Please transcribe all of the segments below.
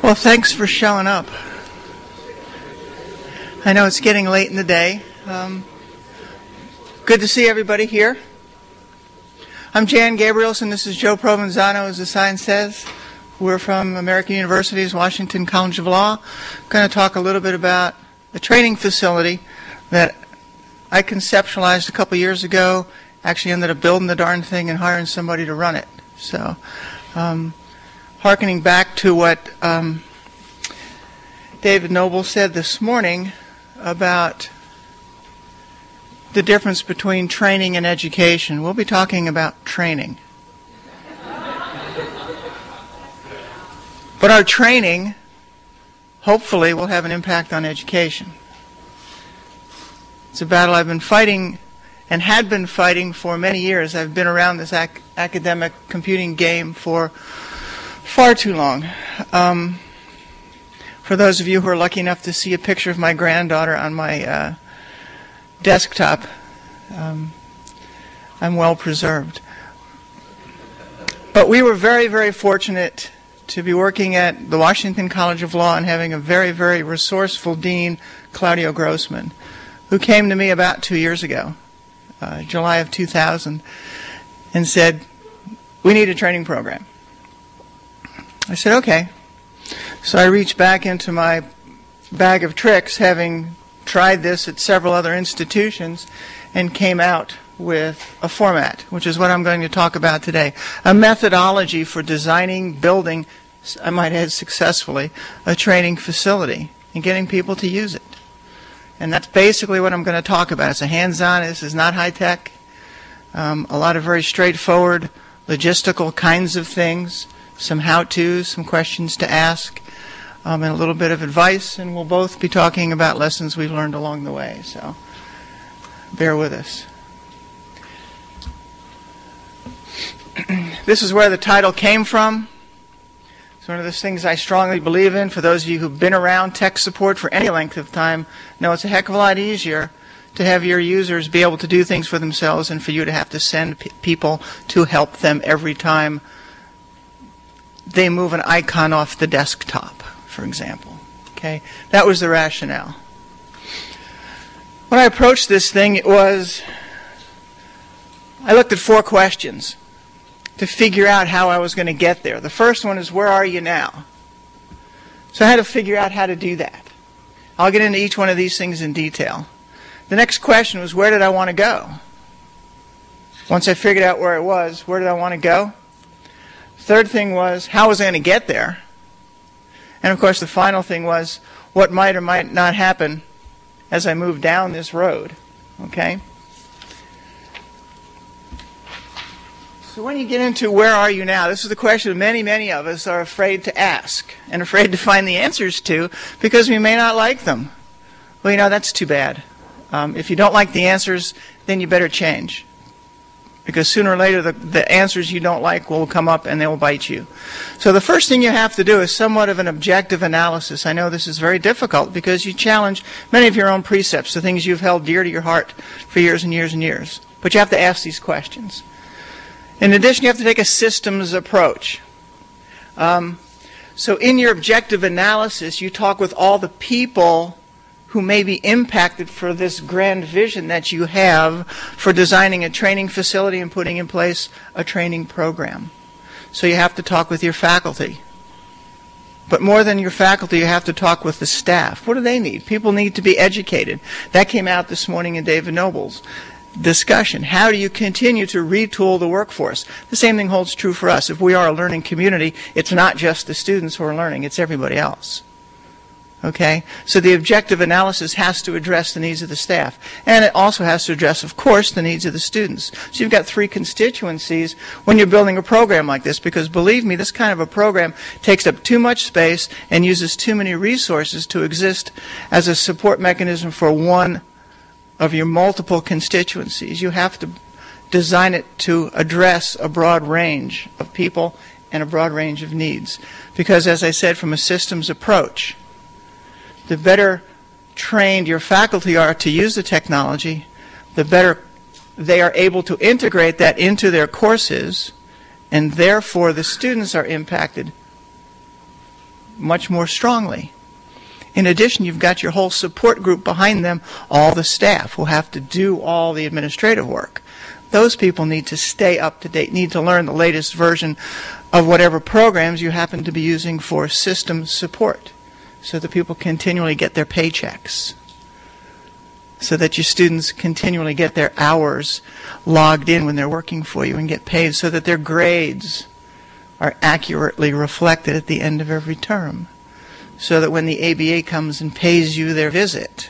Well, thanks for showing up. I know it's getting late in the day. Good to see everybody here. I'm Jan Gabrielson. This is Joe Provenzano, as the sign says. We're from American University's Washington College of Law. I'm going to talk a little bit about the training facility that I conceptualized a couple years ago. Actually ended up building the darn thing and hiring somebody to run it. So, hearkening back to what David Noble said this morning about the difference between training and education. We'll be talking about training. But our training, hopefully, will have an impact on education. It's a battle I've been fighting and had been fighting for many years. I've been around this academic computing game for far too long. For those of you who are lucky enough to see a picture of my granddaughter on my desktop, I'm well preserved. But we were very, very fortunate to be working at the Washington College of Law and having a very, very resourceful dean, Claudio Grossman, who came to me about 2 years ago, July of 2000, and said, "We need a training program." I said, "Okay." So I reached back into my bag of tricks, having tried this at several other institutions, and came out with a format, which is what I'm going to talk about today. A methodology for designing, building, I might add successfully, a training facility and getting people to use it. And that's basically what I'm going to talk about. It's a hands-on. This is not high-tech. A lot of very straightforward, logistical kinds of things, some how-tos, some questions to ask, and a little bit of advice. And we'll both be talking about lessons we've learned along the way. So bear with us. This is where the title came from. It's one of those things I strongly believe in. For those of you who've been around tech support for any length of time, know it's a heck of a lot easier to have your users be able to do things for themselves and for you to have to send people to help them every time they move an icon off the desktop, for example. Okay, that was the rationale. When I approached this thing, I looked at 4 questions to figure out how I was going to get there. The first one is, where are you now? So I had to figure out how to do that. I'll get into each one of these things in detail. The next question was, where did I want to go? Once I figured out where it was, where did I want to go? Third thing was, how was I going to get there? And of course, the final thing was, what might or might not happen as I move down this road? Okay? So when you get into where are you now, this is the question many, many of us are afraid to ask and afraid to find the answers to because we may not like them. Well, you know, that's too bad. If you don't like the answers, then you better change. Because sooner or later, the answers you don't like will come up and they will bite you. So the first thing you have to do is somewhat of an objective analysis. I know this is very difficult because you challenge many of your own precepts, the things you've held dear to your heart for years and years and years. But you have to ask these questions. In addition, you have to take a systems approach. So in your objective analysis, you talk with all the people who may be impacted for this grand vision that you have for designing a training facility and putting in place a training program. So you have to talk with your faculty. But more than your faculty, you have to talk with the staff. What do they need? People need to be educated. That came out this morning in David Noble's discussion. How do you continue to retool the workforce? The same thing holds true for us. If we are a learning community, it's not just the students who are learning, it's everybody else. Okay? So the objective analysis has to address the needs of the staff. And it also has to address, of course, the needs of the students. So you've got 3 constituencies when you're building a program like this, because believe me, this kind of a program takes up too much space and uses too many resources to exist as a support mechanism for one of your multiple constituencies. You have to design it to address a broad range of people and a broad range of needs. Because as I said, from a systems approach, the better trained your faculty are to use the technology, the better they are able to integrate that into their courses, and therefore the students are impacted much more strongly. In addition, you've got your whole support group behind them, all the staff who have to do all the administrative work. Those people need to stay up to date, need to learn the latest version of whatever programs you happen to be using for system support, so that people continually get their paychecks, so that your students continually get their hours logged in when they're working for you and get paid, so that their grades are accurately reflected at the end of every term, so that when the ABA comes and pays you their visit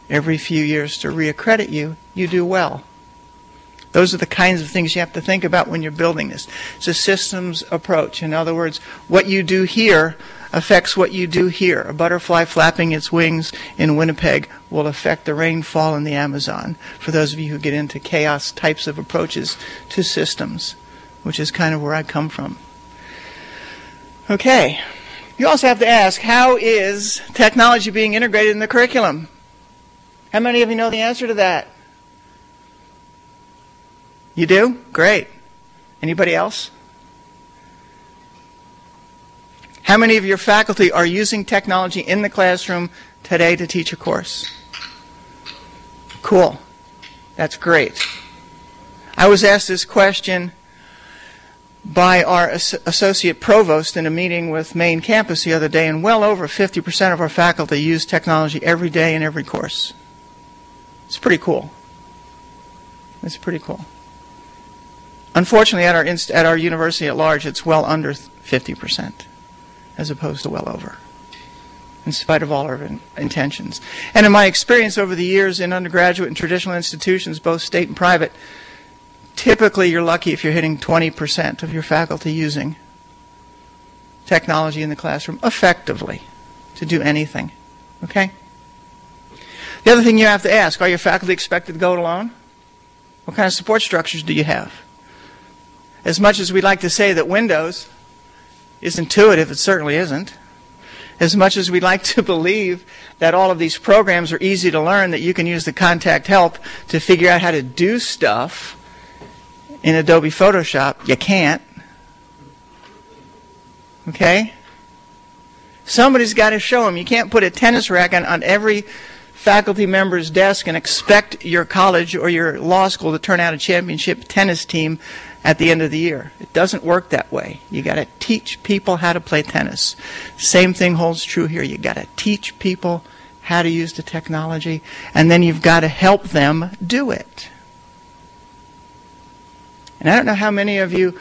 every few years to reaccredit you, you do well. Those are the kinds of things you have to think about when you're building this. It's a systems approach. In other words, what you do here affects what you do here. A butterfly flapping its wings in Winnipeg will affect the rainfall in the Amazon, for those of you who get into chaos types of approaches to systems, which is kind of where I come from. Okay. You also have to ask, how is technology being integrated in the curriculum? How many of you know the answer to that? You do? Great. Anybody else? How many of your faculty are using technology in the classroom today to teach a course? Cool. That's great. I was asked this question by our associate provost in a meeting with Maine campus the other day, and well over 50% of our faculty use technology every day in every course. It's pretty cool. It's pretty cool. Unfortunately, at our university at large, it's well under 50%, as opposed to well over, in spite of all our intentions. And in my experience over the years in undergraduate and traditional institutions, both state and private, typically you're lucky if you're hitting 20% of your faculty using technology in the classroom effectively to do anything. Okay? The other thing you have to ask, are your faculty expected to go it alone? What kind of support structures do you have? As much as we'd like to say that Windows is intuitive, it certainly isn't. As much as we'd like to believe that all of these programs are easy to learn, that you can use the contact help to figure out how to do stuff in Adobe Photoshop, you can't. Okay? Somebody's got to show them. You can't put a tennis racket on every faculty member's desk and expect your college or your law school to turn out a championship tennis team at the end of the year. It doesn't work that way. You got to teach people how to play tennis. Same thing holds true here. You got to teach people how to use the technology, and then you've got to help them do it. And I don't know how many of you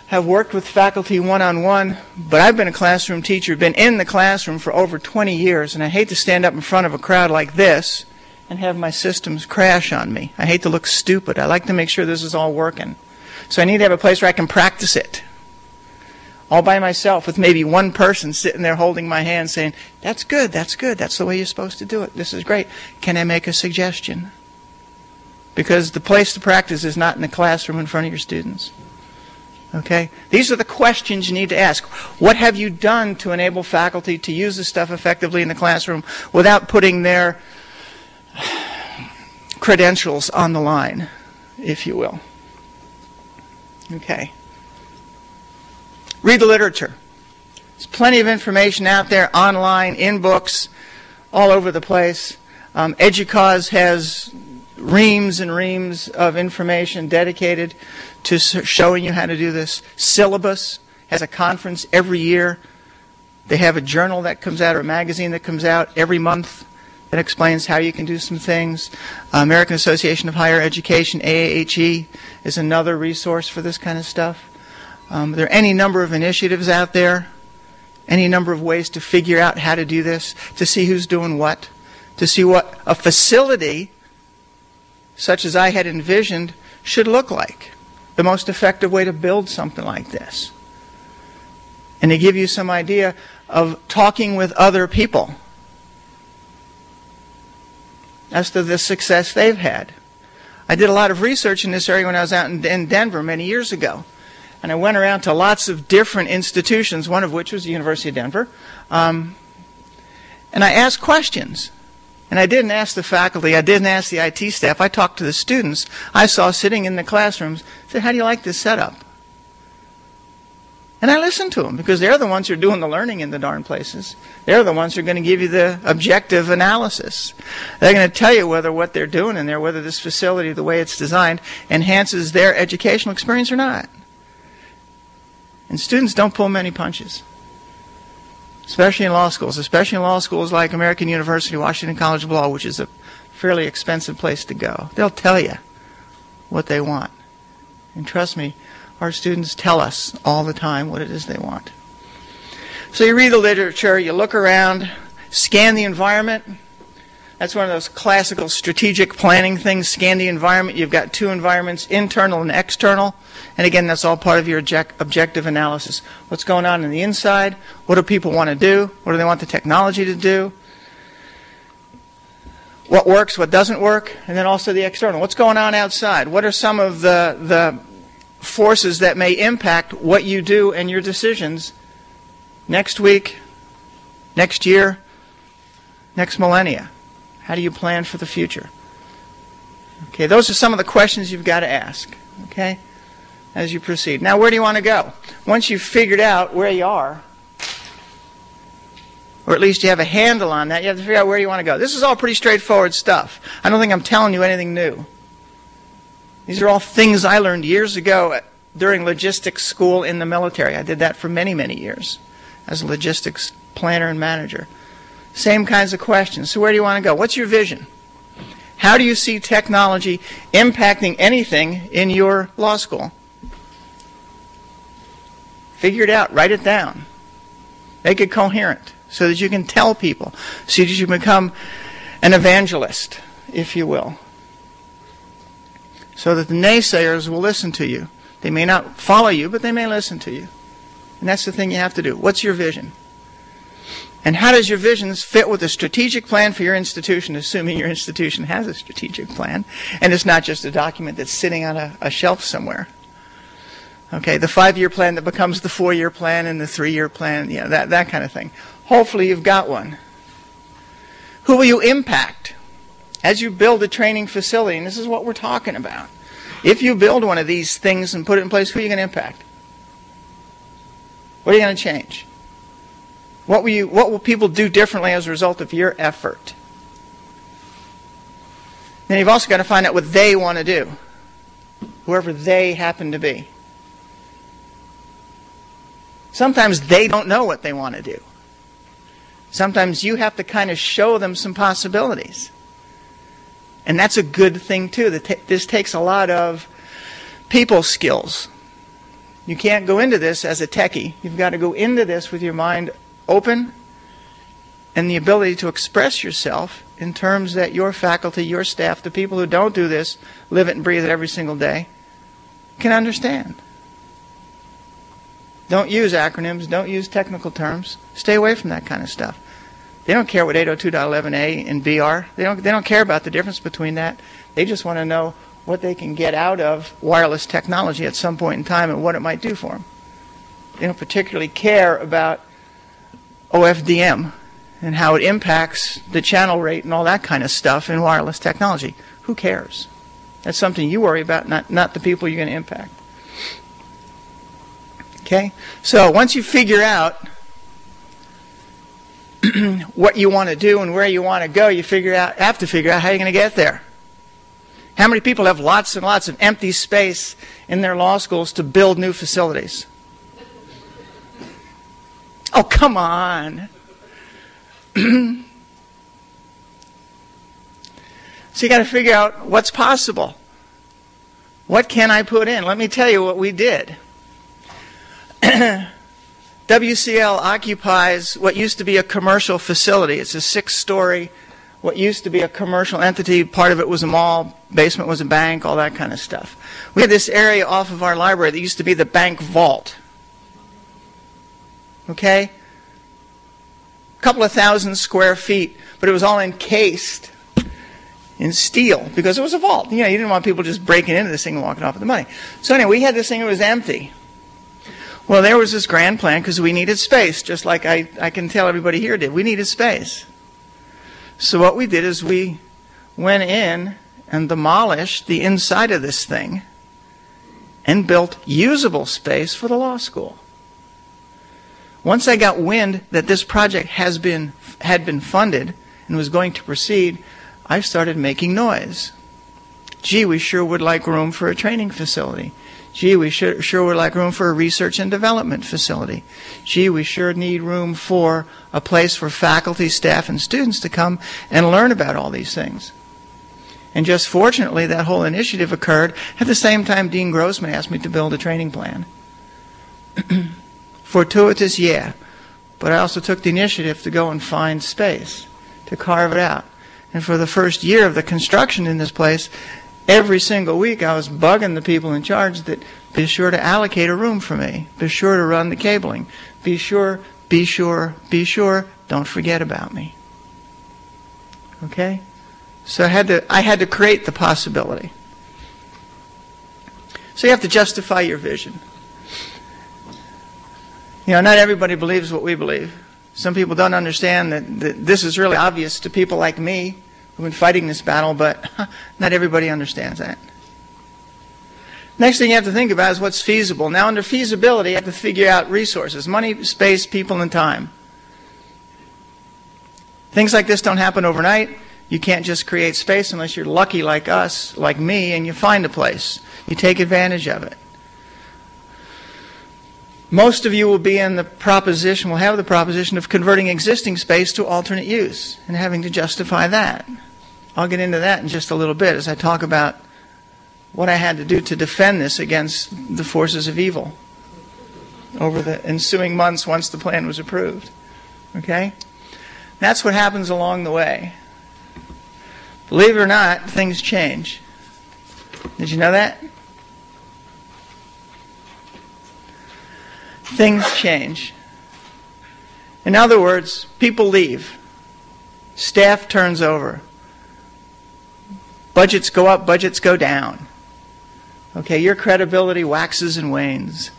have worked with faculty one-on-one, but I've been a classroom teacher, been in the classroom for over 20 years, and I hate to stand up in front of a crowd like this and have my systems crash on me. I hate to look stupid. I like to make sure this is all working. So I need to have a place where I can practice it all by myself with maybe one person sitting there holding my hand saying, that's good, that's the way you're supposed to do it. This is great. Can I make a suggestion? Because the place to practice is not in the classroom in front of your students. Okay? These are the questions you need to ask. What have you done to enable faculty to use this stuff effectively in the classroom without putting their credentials on the line, if you will? Okay. Read the literature. There's plenty of information out there, online, in books, all over the place. EDUCAUSE has reams and reams of information dedicated to showing you how to do this. Syllabus has a conference every year. They have a journal that comes out or a magazine that comes out every month that explains how you can do some things. American Association of Higher Education, AAHE, is another resource for this kind of stuff. There are any number of initiatives out there, any number of ways to figure out how to do this, to see who's doing what, to see what a facility such as I had envisioned should look like, the most effective way to build something like this, and to give you some idea of talking with other people as to the success they've had. I did a lot of research in this area when I was out in Denver many years ago. And I went around to lots of different institutions, one of which was the University of Denver. And I asked questions. And I didn't ask the faculty, I didn't ask the IT staff, I talked to the students I saw sitting in the classrooms. I said, how do you like this setup? And I listen to them because they're the ones who are doing the learning in the darn places. They're the ones who are going to give you the objective analysis. They're going to tell you whether what they're doing in there, whether this facility, the way it's designed, enhances their educational experience or not. And students don't pull many punches, especially in law schools, like American University, Washington College of Law, which is a fairly expensive place to go. They'll tell you what they want. And trust me, our students tell us all the time what it is they want. So you read the literature, you look around, scan the environment. That's one of those classical strategic planning things, scan the environment. You've got two environments, internal and external. And again, that's all part of your objective analysis. What's going on in the inside? What do people want to do? What do they want the technology to do? What works, what doesn't work? And then also the external. What's going on outside? What are some of the forces that may impact what you do and your decisions next week, next year, next millennia? How do you plan for the future? Okay, those are some of the questions you've got to ask, okay, as you proceed. Now, where do you want to go? Once you've figured out where you are, or at least you have a handle on that, you have to figure out where you want to go. This is all pretty straightforward stuff. I don't think I'm telling you anything new. These are all things I learned years ago during logistics school in the military. I did that for many, many years as a logistics planner and manager. Same kinds of questions. So where do you want to go? What's your vision? How do you see technology impacting anything in your law school? Figure it out. Write it down. Make it coherent so that you can tell people, so that you become an evangelist, if you will, so that the naysayers will listen to you. They may not follow you, but they may listen to you. And that's the thing you have to do. What's your vision? And how does your visions fit with a strategic plan for your institution, assuming your institution has a strategic plan, and it's not just a document that's sitting on a shelf somewhere? Okay, the 5-year plan that becomes the 4-year plan and the 3-year plan, that kind of thing. Hopefully you've got one. Who will you impact as you build a training facility? And this is what we're talking about. If you build one of these things and put it in place, who are you going to impact? What are you going to change? What will people do differently as a result of your effort? Then you've also got to find out what they want to do, whoever they happen to be. Sometimes they don't know what they want to do. Sometimes you have to kind of show them some possibilities. And that's a good thing, too. This takes a lot of people skills. You can't go into this as a techie. You've got to go into this with your mind open and the ability to express yourself in terms that your faculty, your staff, the people who don't do this, live it and breathe it every single day, can understand. Don't use acronyms. Don't use technical terms. Stay away from that kind of stuff. They don't care what 802.11a and B are. They don't care about the difference between that. They just want to know what they can get out of wireless technology at some point in time and what it might do for them. They don't particularly care about OFDM and how it impacts the channel rate and all that kind of stuff in wireless technology. Who cares? That's something you worry about, not the people you're going to impact. Okay? So once you figure out what you want to do and where you want to go, you have to figure out how you're going to get there. How many people have lots and lots of empty space in their law schools to build new facilities? Oh, come on. So you got to figure out what's possible. What can I put in? Let me tell you what we did. WCL occupies what used to be a commercial facility. It's a 6-story, what used to be a commercial entity. Part of it was a mall, basement was a bank, all that kind of stuff. We had this area off of our library that used to be the bank vault. Okay? A couple of thousand square feet, but it was all encased in steel because it was a vault. You didn't want people just breaking into this thing and walking off with the money. So anyway, we had this thing that was empty. Well, there was this grand plan because we needed space, just like I can tell everybody here did. We needed space. So what we did is we went in and demolished the inside of this thing and built usable space for the law school. Once I got wind that this project had been funded and was going to proceed, I started making noise. Gee, we sure would like room for a training facility. Gee, we sure would like room for a research and development facility. Gee, we sure need room for a place for faculty, staff, and students to come and learn about all these things. And just fortunately, that whole initiative occurred at the same time Dean Grossman asked me to build a training plan. Fortuitous, yeah. But I also took the initiative to go and find space, to carve it out. And for the first year of the construction in this place, every single week I was bugging the people in charge that be sure to allocate a room for me. Be sure to run the cabling. Be sure, don't forget about me. Okay? So I had to create the possibility. So you have to justify your vision. You know, not everybody believes what we believe. Some people don't understand that this is really obvious to people like me who've been fighting this battle, but not everybody understands that. Next thing you have to think about is what's feasible. Now, under feasibility, you have to figure out resources: money, space, people, and time. Things like this don't happen overnight. You can't just create space unless you're lucky like us, like me, and you find a place. You take advantage of it. Most of you will be in the proposition, will have the proposition of converting existing space to alternate use and having to justify that. I'll get into that in just a little bit as I talk about what I had to do to defend this against the forces of evil over the ensuing months once the plan was approved. Okay? That's what happens along the way. Believe it or not, things change. Did you know that? Things change. In other words, people leave. Staff turns over. Budgets go up, budgets go down. Okay, your credibility waxes and wanes.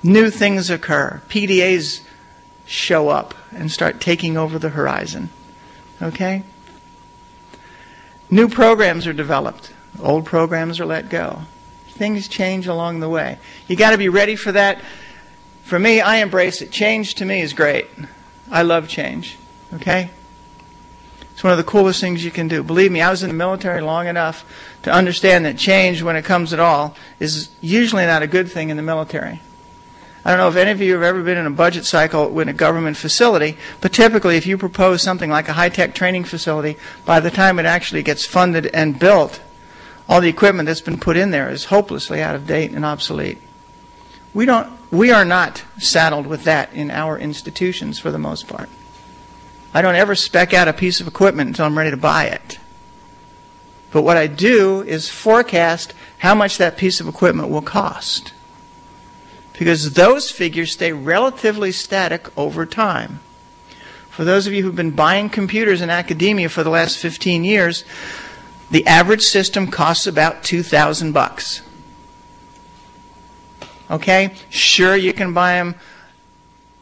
New things occur. PDAs show up and start taking over the horizon. Okay? New programs are developed. Old programs are let go. Things change along the way. You got to be ready for that. For me, I embrace it. Change to me is great. I love change. Okay? It's one of the coolest things you can do. Believe me, I was in the military long enough to understand that change, when it comes at all, is usually not a good thing in the military. I don't know if any of you have ever been in a budget cycle in a government facility, but typically if you propose something like a high-tech training facility, by the time it actually gets funded and built, all the equipment that's been put in there is hopelessly out of date and obsolete. We are not saddled with that in our institutions for the most part. I don't ever spec out a piece of equipment until I'm ready to buy it. But what I do is forecast how much that piece of equipment will cost, because those figures stay relatively static over time. For those of you who've been buying computers in academia for the last 15 years, the average system costs about $2,000. Okay? Sure, you can buy them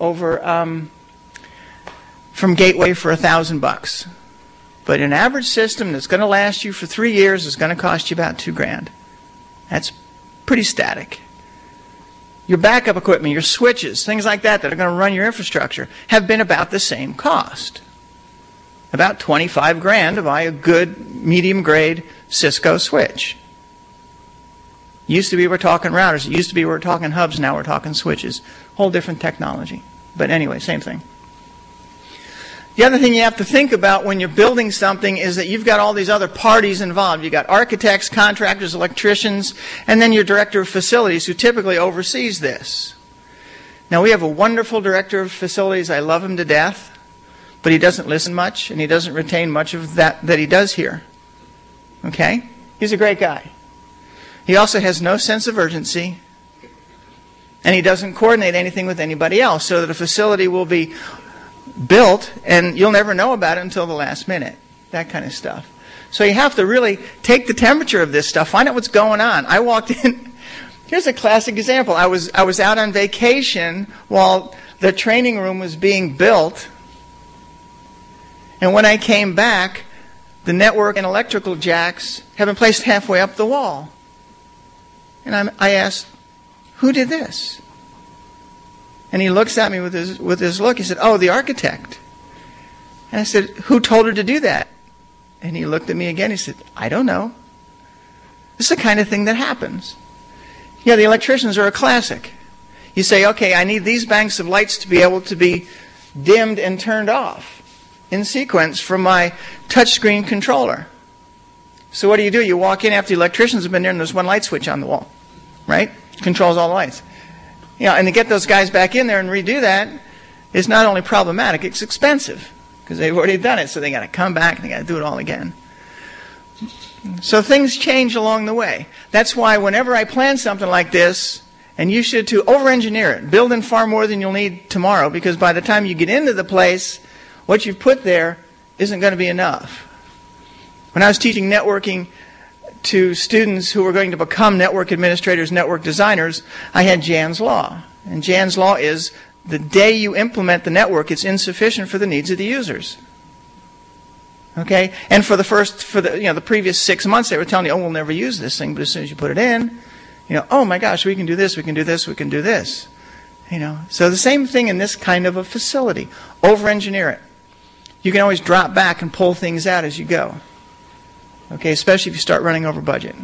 over from Gateway for $1,000. But an average system that's going to last you for 3 years is going to cost you about $2,000. That's pretty static. Your backup equipment, your switches, things like that that are going to run your infrastructure have been about the same cost. About $25,000 to buy a good medium-grade Cisco switch. Used to be we're talking routers. It used to be we're talking hubs. Now we're talking switches. Whole different technology. But anyway, same thing. The other thing you have to think about when you're building something is that you've got all these other parties involved. You've got architects, contractors, electricians, and then your director of facilities who typically oversees this. Now, we have a wonderful director of facilities. I love him to death. But he doesn't listen much, and he doesn't retain much of that he does here. Okay? He's a great guy. He also has no sense of urgency, and he doesn't coordinate anything with anybody else, so that a facility will be built, and you'll never know about it until the last minute. That kind of stuff. So you have to really take the temperature of this stuff, find out what's going on. I walked in. Here's a classic example. I was out on vacation while the training room was being built. And when I came back, the network and electrical jacks have been placed halfway up the wall. And I asked, who did this? And he looks at me with his look. He said, "Oh, the architect." And I said, "Who told her to do that?" And he looked at me again. He said, "I don't know." This is the kind of thing that happens. Yeah, the electricians are a classic. You say, "Okay, I need these banks of lights to be able to be dimmed and turned off in sequence from my touchscreen controller." So what do? You walk in after the electricians have been there and there's one light switch on the wall, right? Controls all the lights. And to get those guys back in there and redo that is not only problematic, it's expensive because they've already done it. So they got to come back and they got to do it all again. So things change along the way. That's why whenever I plan something like this, and you should too, over-engineer it. Build in far more than you'll need tomorrow because by the time you get into the place, what you've put there isn't going to be enough. When I was teaching networking to students who were going to become network administrators, network designers, I had Jan's Law. And Jan's Law is the day you implement the network, it's insufficient for the needs of the users. Okay? And for the previous 6 months, they were telling you, "Oh, we'll never use this thing," but as soon as you put it in, "Oh my gosh, we can do this, we can do this, we can do this." So the same thing in this kind of a facility. Over-engineer it. You can always drop back and pull things out as you go. Okay, especially if you start running over budget.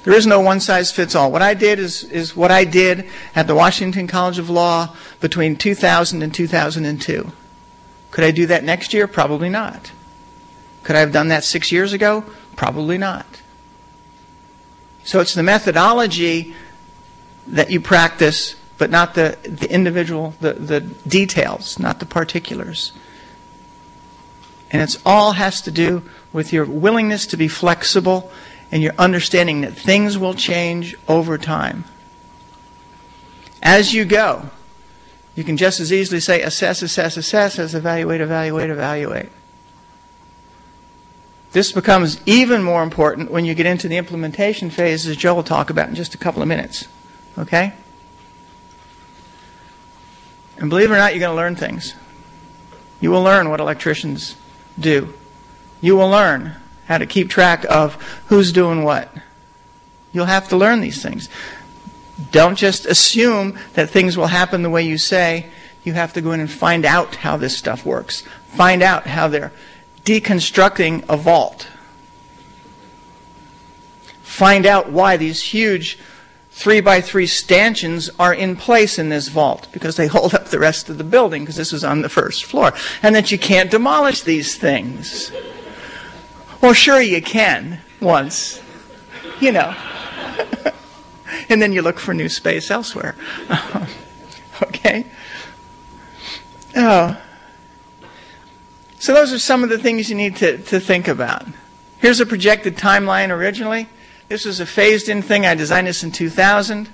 There is no one-size-fits-all. What I did is what I did at the Washington College of Law between 2000 and 2002. Could I do that next year? Probably not. Could I have done that 6 years ago? Probably not. So it's the methodology that you practice, but not the individual, the details, not the particulars. And it all has to do with your willingness to be flexible and your understanding that things will change over time. As you go, you can just as easily say assess, assess, assess as evaluate, evaluate, evaluate. This becomes even more important when you get into the implementation phase, as Joe will talk about in just a couple of minutes. Okay? And believe it or not, you're going to learn things. You will learn what electricians do. You will learn how to keep track of who's doing what. You'll have to learn these things. Don't just assume that things will happen the way you say. You have to go in and find out how this stuff works. Find out how they're deconstructing a vault. Find out why these huge 3x3 stanchions are in place in this vault, because they hold up the rest of the building, because this is on the first floor, and that you can't demolish these things. Well, sure you can once, and then you look for new space elsewhere. Okay? Oh. So those are some of the things you need to think about. Here's a projected timeline originally. This was a phased-in thing. I designed this in 2000,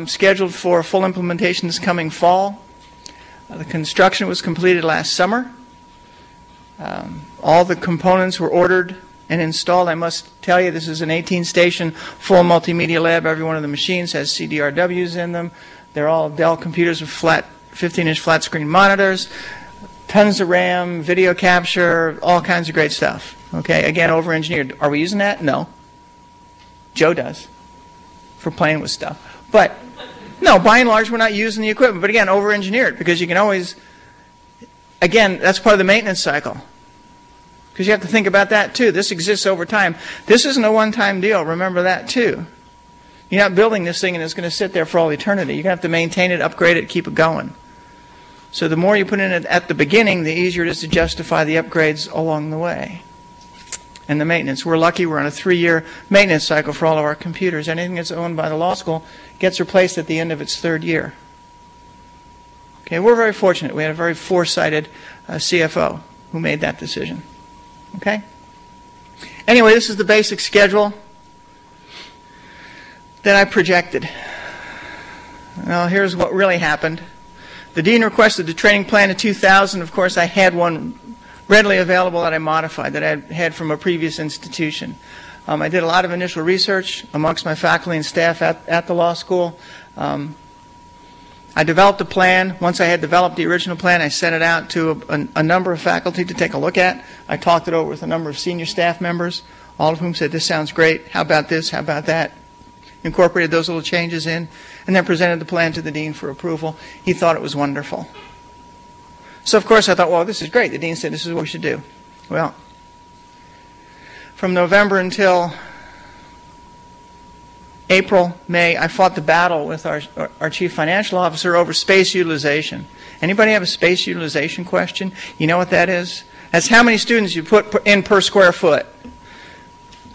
scheduled for full implementation this coming fall. The construction was completed last summer. All the components were ordered and installed. I must tell you, this is an 18-station full multimedia lab. Every one of the machines has CDRWs in them. They're all Dell computers with 15-inch flat-screen monitors, tons of RAM, video capture, all kinds of great stuff. Okay, again, over-engineered. Are we using that? No. Joe does for playing with stuff. But, no, by and large, we're not using the equipment. But again, over-engineered, because you can always, again, that's part of the maintenance cycle. Because you have to think about that, too. This exists over time. This isn't a one-time deal. Remember that, too. You're not building this thing and it's going to sit there for all eternity. You're going to have to maintain it, upgrade it, keep it going. So the more you put in it at the beginning, the easier it is to justify the upgrades along the way. And the maintenance. We're lucky we're on a 3-year maintenance cycle for all of our computers. Anything that's owned by the law school gets replaced at the end of its 3rd year. Okay, we're very fortunate. We had a very foresighted CFO who made that decision. Okay? Anyway, this is the basic schedule that I projected. Now, here's what really happened. The dean requested the training plan in 2000. Of course, I had one readily available that I modified, that I had from a previous institution. I did a lot of initial research amongst my faculty and staff at the law school. I developed a plan. Once I had developed the original plan, I sent it out to a number of faculty to take a look at. I talked it over with a number of senior staff members, all of whom said, "This sounds great. How about this? How about that?" incorporated those little changes in, and then presented the plan to the dean for approval. He thought it was wonderful. So, of course, I thought, well, this is great. The dean said this is what we should do. Well, from November until April, May, I fought the battle with our chief financial officer over space utilization. Anybody have a space utilization question? You know what that is? That's how many students you put in per square foot.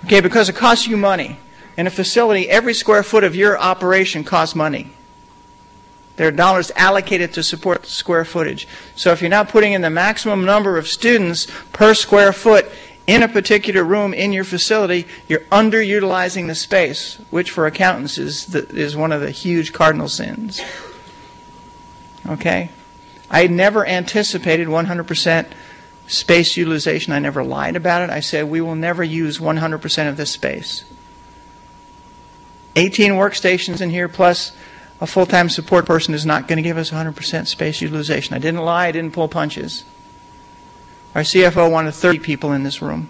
Okay, because it costs you money. In a facility, every square foot of your operation costs money. There are dollars allocated to support square footage. So if you're not putting in the maximum number of students per square foot in a particular room in your facility, you're underutilizing the space, which for accountants is one of the huge cardinal sins. Okay? I never anticipated 100% space utilization. I never lied about it. I said we will never use 100% of this space. 18 workstations in here plus a full-time support person is not going to give us 100% space utilization. I didn't lie. I didn't pull punches. Our CFO wanted 30 people in this room,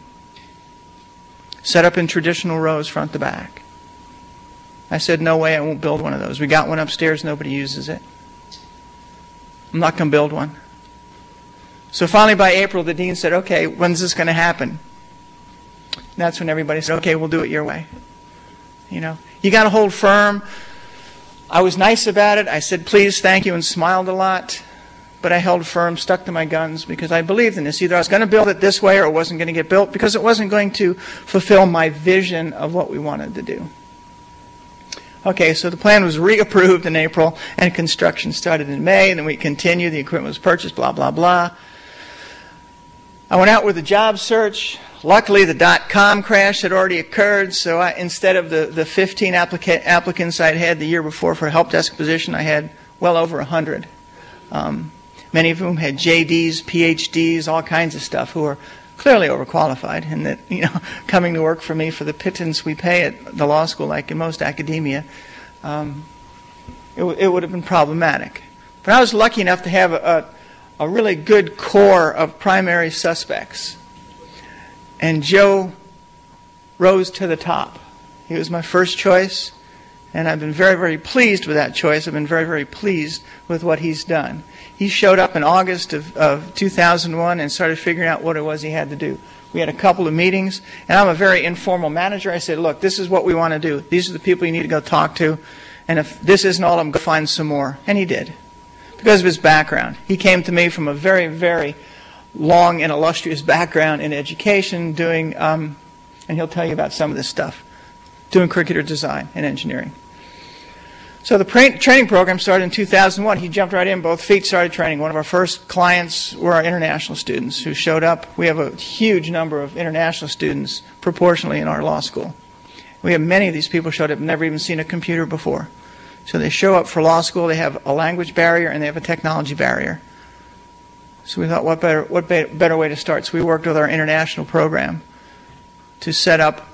set up in traditional rows front to back. I said, no way, I won't build one of those. We got one upstairs. Nobody uses it. I'm not going to build one. So finally by April, the dean said, okay, when's this going to happen? And that's when everybody said, okay, we'll do it your way. You know, you got to hold firm. I was nice about it. I said, please, thank you, and smiled a lot. But I held firm, stuck to my guns, because I believed in this. Either I was going to build it this way or it wasn't going to get built, because it wasn't going to fulfill my vision of what we wanted to do. Okay, so the plan was reapproved in April, and construction started in May, and then we continued. The equipment was purchased, blah, blah, blah. I went out with a job search. Luckily, the .com crash had already occurred, so instead of the 15 applicants I'd had the year before for a help desk position, I had well over 100. Many of whom had JDs, PhDs, all kinds of stuff, who are clearly overqualified, and that, you know, coming to work for me for the pittance we pay at the law school, like in most academia, it would have been problematic. But I was lucky enough to have a really good core of primary suspects. And Joe rose to the top. He was my first choice, and I've been very, very pleased with that choice. I've been very, very pleased with what he's done. He showed up in August of 2001 and started figuring out what it was he had to do. We had a couple of meetings, and I'm a very informal manager. I said, look, this is what we want to do. These are the people you need to go talk to, and if this isn't all, I'm going to find some more. And he did, because of his background. He came to me from a very, very long and illustrious background in education, doing, and he'll tell you about some of this stuff, doing curricular design and engineering. So the training program started in 2001. He jumped right in, both feet, started training. One of our first clients were our international students who showed up. We have a huge number of international students proportionally in our law school. We have many of these people showed up, never even seen a computer before. So they show up for law school, they have a language barrier and they have a technology barrier. So we thought, what better way to start? So we worked with our international program to set up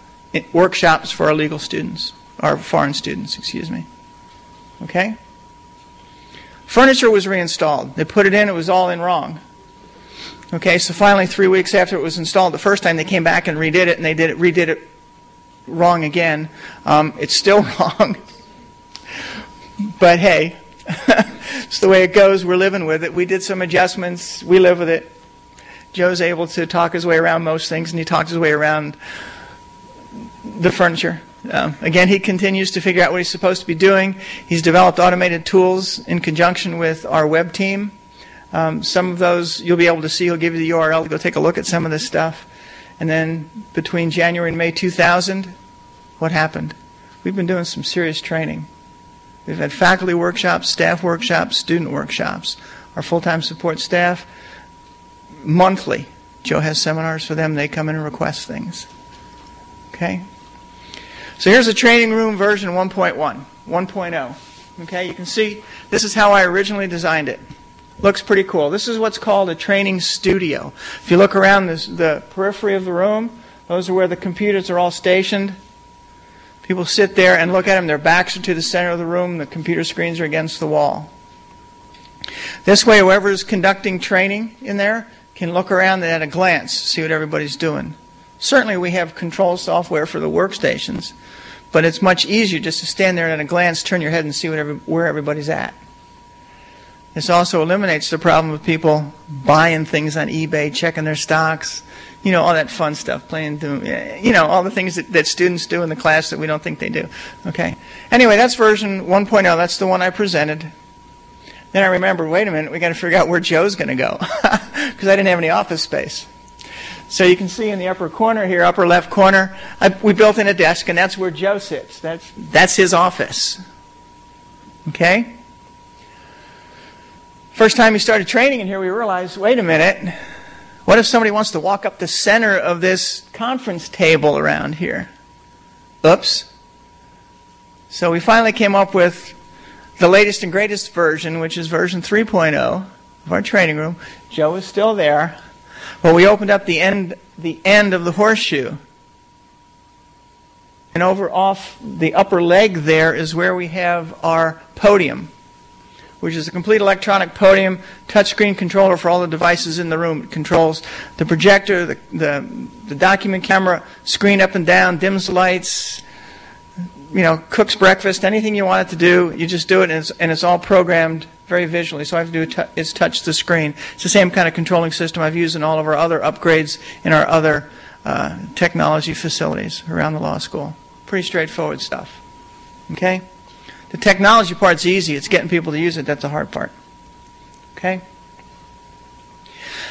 workshops for our legal students, our foreign students, excuse me. Okay? Furniture was reinstalled. They put it in, it was all in wrong. Okay, so finally 3 weeks after it was installed, the first time they came back and redid it, and they redid it wrong again. It's still wrong. But hey, it's the way it goes. We're living with it. We did some adjustments. We live with it. Joe's able to talk his way around most things, and he talks his way around the furniture. Again, he continues to figure out what he's supposed to be doing. He's developed automated tools in conjunction with our web team. Some of those you'll be able to see. He'll give you the URL to go take a look at some of this stuff. And then between January and May 2000, what happened? We've been doing some serious training. We've had faculty workshops, staff workshops, student workshops. Our full-time support staff, monthly, Joe has seminars for them. They come in and request things. Okay? So here's the training room version 1.1, 1.0. Okay, you can see this is how I originally designed it. Looks pretty cool. This is what's called a training studio. If you look around the periphery of the room, those are where the computers are all stationed. People sit there and look at them. Their backs are to the center of the room. The computer screens are against the wall. This way, whoever is conducting training in there can look around at a glance, see what everybody's doing. Certainly we have control software for the workstations, But it's much easier just to stand there and at a glance turn your head and see where everybody's at. This also eliminates the problem of people buying things on eBay, checking their stocks, all that fun stuff, playing, all the things that students do in the class that we don't think they do. Okay. Anyway, that's version 1.0. That's the one I presented. Then I remembered, wait a minute, we got to figure out where Joe's going to go because I didn't have any office space. So you can see in the upper corner here, upper left corner, we built in a desk, and that's where Joe sits. That's his office. Okay? First time we started training in here, we realized, wait a minute, what if somebody wants to walk up the center of this conference table around here? Oops. So we finally came up with the latest and greatest version, which is version 3.0 of our training room. Joe is still there. Well, we opened up the end of the horseshoe. And over off the upper leg there is where we have our podium, which is a complete electronic podium, touchscreen controller for all the devices in the room. It controls the projector, the document camera, screen up and down, dims the lights, cooks breakfast, anything you want it to do, you just do it, and it's all programmed very visually. So all I have to do is touch the screen. It's the same kind of controlling system I've used in all of our other upgrades in our other technology facilities around the law school. Pretty straightforward stuff. Okay? The technology part's easy. It's getting people to use it. That's the hard part. Okay?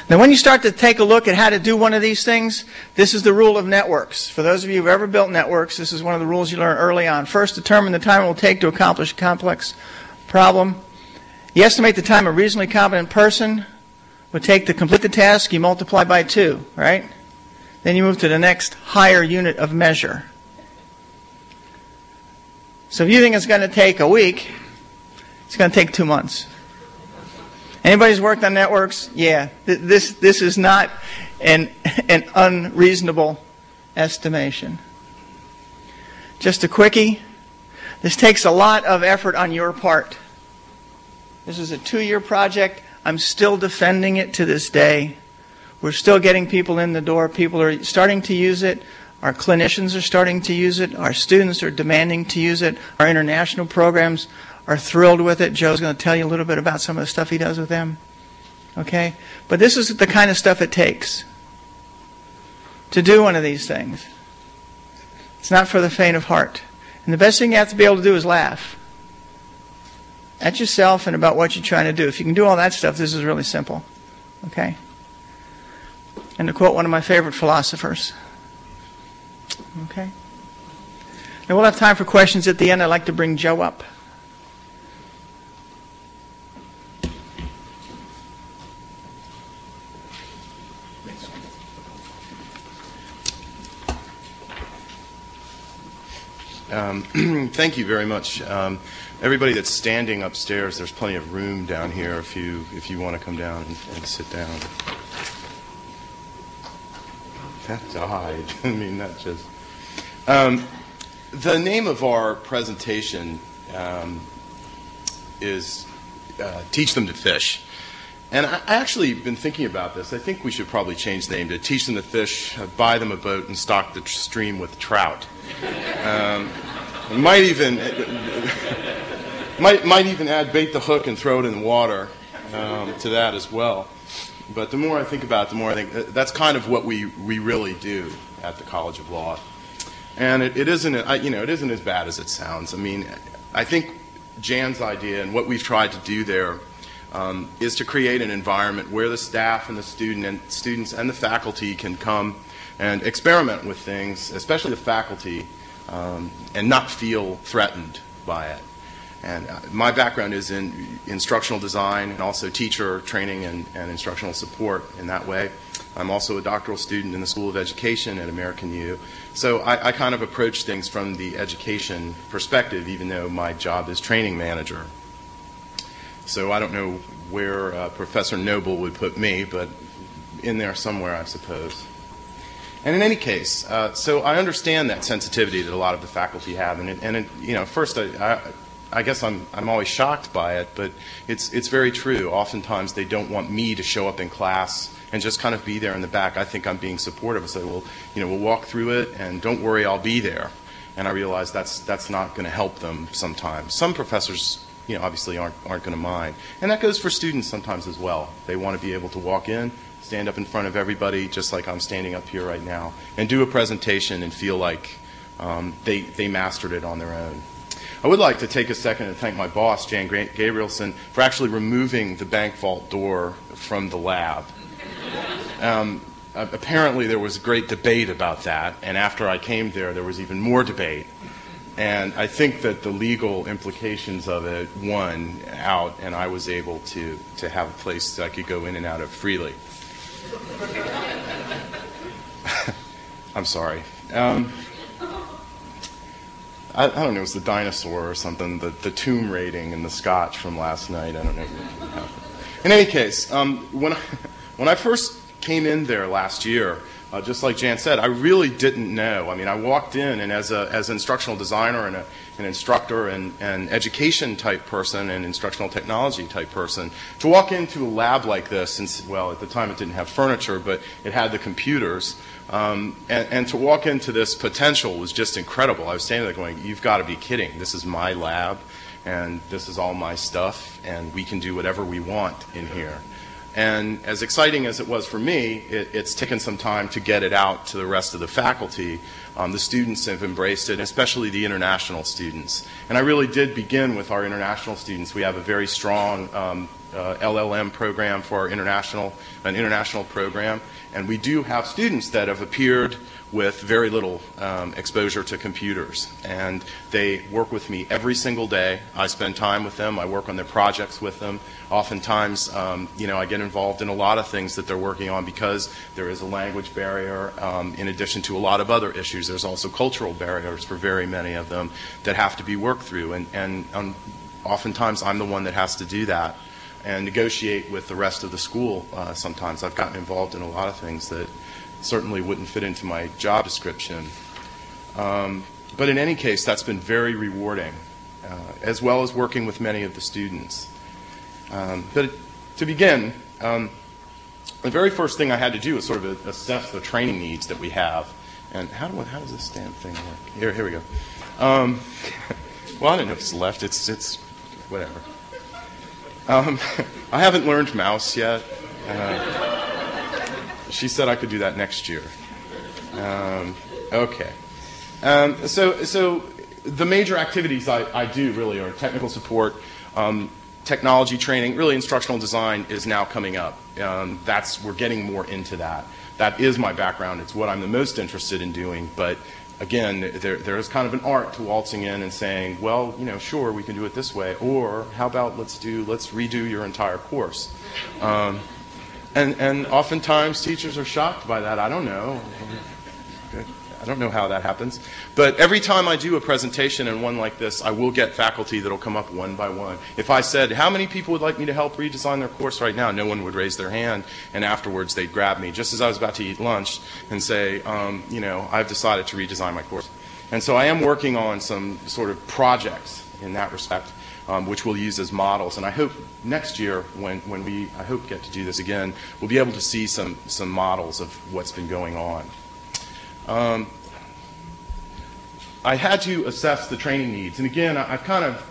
Now, when you start to take a look at how to do one of these things, this is the rule of networks. For those of you who've ever built networks, this is one of the rules you learn early on. First, determine the time it will take to accomplish a complex problem. You estimate the time a reasonably competent person would take to complete the task. You multiply by 2, right? Then you move to the next higher unit of measure. So if you think it's going to take a week, it's going to take 2 months. Anybody who's worked on networks? Yeah, this is not an unreasonable estimation. Just a quickie. This takes a lot of effort on your part. This is a 2-year project. I'm still defending it to this day. We're still getting people in the door. People are starting to use it. Our clinicians are starting to use it. Our students are demanding to use it. Our international programs are thrilled with it. Joe's going to tell you a little bit about some of the stuff he does with them. Okay? But this is the kind of stuff it takes to do one of these things. It's not for the faint of heart. And the best thing you have to be able to do is laugh at yourself and about what you're trying to do. If you can do all that stuff, this is really simple. Okay? And to quote one of my favorite philosophers. Okay? Now we'll have time for questions at the end. I'd like to bring Joe up. Thank you very much. Everybody that's standing upstairs, there's plenty of room down here if you want to come down and sit down. That died. I mean, that just... the name of our presentation is Teach Them to Fish. And I actually been thinking about this. I think we should probably change the name to Teach Them to Fish, Buy Them a Boat, and Stock the Stream with Trout. Might even add bait the hook and throw it in the water to that as well. But the more I think about it, the more I think that's kind of what we really do at the College of Law. And it isn't as bad as it sounds. I mean, I think Jan's idea and what we've tried to do there is to create an environment where the staff and the students and the faculty can come and experiment with things, especially the faculty, and not feel threatened by it. And my background is in instructional design and also teacher training and instructional support in that way. I'm also a doctoral student in the School of Education at American U. So I kind of approach things from the education perspective, even though my job is training manager. So I don't know where Professor Noble would put me, but in there somewhere, I suppose. And in any case, so I understand that sensitivity that a lot of the faculty have, first I guess I'm always shocked by it, but it's very true. Oftentimes they don't want me to show up in class and just kind of be there in the back. I think I'm being supportive. I say, well, we'll walk through it, and don't worry, I'll be there. And I realized that's not going to help them sometimes. Some professors, obviously aren't going to mind. And that goes for students sometimes as well. They want to be able to walk in, stand up in front of everybody, just like I'm standing up here right now, and do a presentation and feel like they mastered it on their own. I would like to take a second and thank my boss, Jan Gabrielson, for actually removing the bank vault door from the lab. Apparently there was a great debate about that, and after I came there was even more debate. And I think that the legal implications of it won out, and I was able to have a place that I could go in and out of freely. I'm sorry. I don't know, it was the dinosaur or something, the tomb raiding and the scotch from last night. I don't know what happened. In any case, when I first came in there last year, just like Jan said, I really didn't know. I mean, I walked in, and as an instructional designer and an instructor and education type person and instructional technology type person, to walk into a lab like this, and well, at the time it didn't have furniture, but it had the computers, and to walk into this potential was just incredible. I was standing there going, you've got to be kidding. This is my lab, and this is all my stuff, and we can do whatever we want in here. And as exciting as it was for me, it's taken some time to get it out to the rest of the faculty. The students have embraced it, especially the international students. And I really did begin with our international students. We have a very strong LLM program for our an international program. And we do have students that have appeared with very little exposure to computers. And they work with me every single day. I spend time with them. I work on their projects with them. Oftentimes, I get involved in a lot of things that they're working on because there is a language barrier. In addition to a lot of other issues, there's also cultural barriers for very many of them that have to be worked through. And oftentimes, I'm the one that has to do that and negotiate with the rest of the school. Sometimes I've gotten involved in a lot of things that certainly wouldn't fit into my job description. But in any case, that's been very rewarding, as well as working with many of the students. But to begin, the very first thing I had to do was sort of assess the training needs that we have. And how does this damn thing work? Here we go. Well, I don't know if it's left. It's whatever. I haven't learned mouse yet. She said I could do that next year. Okay. So the major activities I do really are technical support, technology training. Really, instructional design is now coming up. We're getting more into that. That is my background. It's what I'm the most interested in doing. But again, there is kind of an art to waltzing in and saying, well, sure, we can do it this way, or how about let's redo your entire course. And oftentimes teachers are shocked by that. I don't know. I don't know how that happens. But every time I do a presentation and one like this, I will get faculty that will come up one by one. If I said, how many people would like me to help redesign their course right now? No one would raise their hand, and afterwards they'd grab me, just as I was about to eat lunch, and say, I've decided to redesign my course. And so I am working on some sort of projects in that respect, which we'll use as models. And I hope next year, when we, I hope, get to do this again, we'll be able to see some models of what's been going on. I had to assess the training needs. And again, I've kind of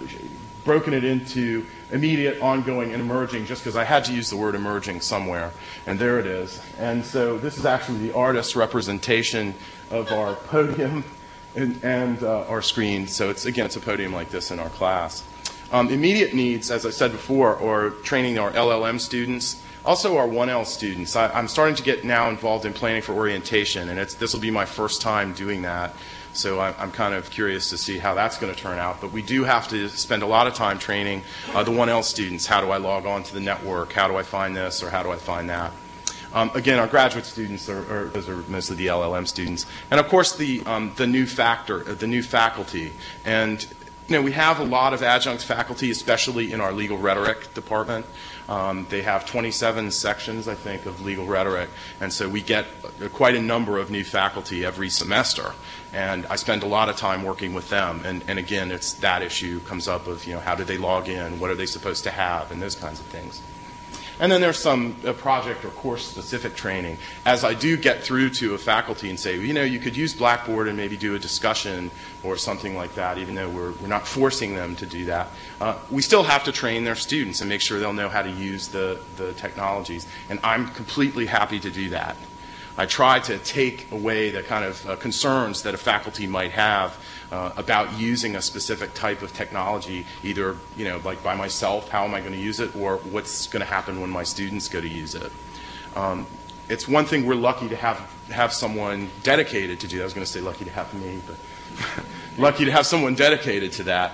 broken it into immediate, ongoing, and emerging just because I had to use the word emerging somewhere. And there it is. And so this is actually the artist's representation of our podium and our screen. So it's a podium like this in our class. Immediate needs, as I said before, are training our LLM students. Also our 1L students. I'm starting to get now involved in planning for orientation, and this will be my first time doing that. So I'm kind of curious to see how that's going to turn out. But we do have to spend a lot of time training the 1L students. How do I log on to the network? How do I find this, or how do I find that? Again, our graduate students those are mostly the LLM students, and of course the new faculty. And we have a lot of adjunct faculty, especially in our legal rhetoric department. They have 27 sections, I think, of legal rhetoric, and so we get quite a number of new faculty every semester. And I spend a lot of time working with them. And again, it's that issue comes up of how do they log in, what are they supposed to have, and those kinds of things. And then there's some project or course-specific training. As I do get through to a faculty and say, you know, you could use Blackboard and maybe do a discussion or something like that, even though we're not forcing them to do that, we still have to train their students and make sure they'll know how to use the technologies. And I'm completely happy to do that. I try to take away the kind of concerns that a faculty might have about using a specific type of technology, either, you know, like by myself, how am I going to use it, or what's going to happen when my students go to use it. It's one thing we're lucky to have someone dedicated to do. I was going to say lucky to have me, but lucky to have someone dedicated to that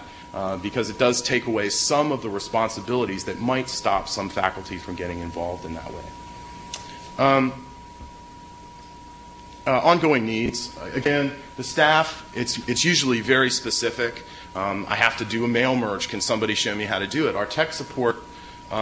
because it does take away some of the responsibilities that might stop some faculty from getting involved in that way. Ongoing needs. Again, the staff, it's usually very specific. I have to do a mail merge. Can somebody show me how to do it? Our tech support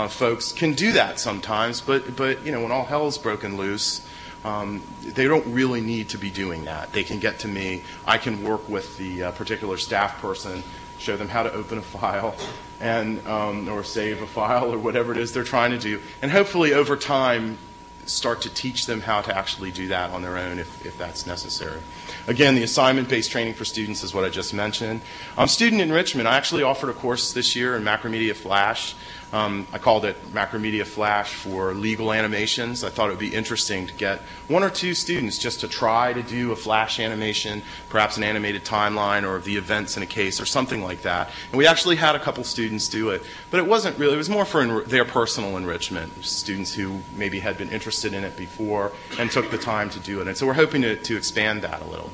folks can do that sometimes, but you know, when all hell's broken loose, they don't really need to be doing that. They can get to me. I can work with the particular staff person, show them how to open a file and or save a file or whatever it is they're trying to do, and hopefully over time start to teach them how to actually do that on their own if that's necessary. Again, the assignment-based training for students is what I just mentioned. Student enrichment, I actually offered a course this year in Macromedia Flash. I called it Macromedia Flash for legal animations. I thought it would be interesting to get one or two students just to try to do a Flash animation, perhaps an animated timeline or the events in a case or something like that. And we actually had a couple students do it. But it wasn't really, it was more for their personal enrichment, students who maybe had been interested in it before and took the time to do it. And so we're hoping to expand that a little.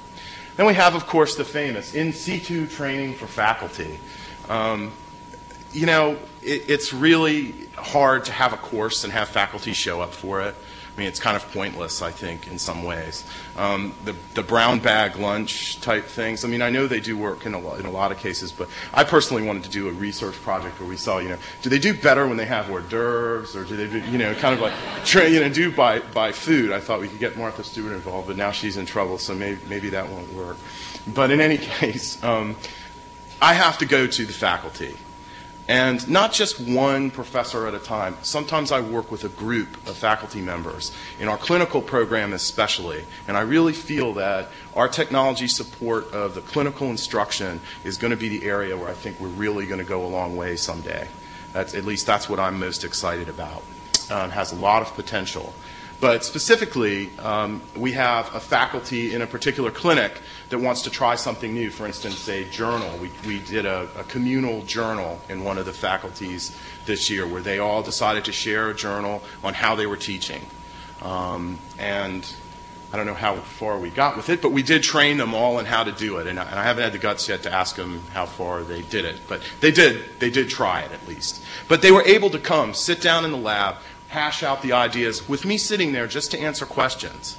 Then we have, of course, the famous in situ training for faculty. You know, it's really hard to have a course and have faculty show up for it. I mean, it's kind of pointless, I think, in some ways. The brown bag lunch type things, I mean, I know they do work in a lot of cases, but I personally wanted to do a research project where we saw, you know, do they do better when they have hors d'oeuvres, or do they do, you know, kind of like, do by food? I thought we could get Martha Stewart involved, but now she's in trouble, so maybe that won't work. But in any case, I have to go to the faculty. And not just one professor at a time. Sometimes I work with a group of faculty members, in our clinical program especially. And I really feel that our technology support of the clinical instruction is going to be the area where I think we're really going to go a long way someday. At least that's what I'm most excited about. It has a lot of potential. But specifically, we have a faculty in a particular clinic that wants to try something new. For instance, a journal. We did a communal journal in one of the faculties this year where they all decided to share a journal on how they were teaching. And I don't know how far we got with it, but we did train them all on how to do it. And I haven't had the guts yet to ask them how far they did it. But they did try it at least. But they were able to come, sit down in the lab, hash out the ideas with me sitting there just to answer questions,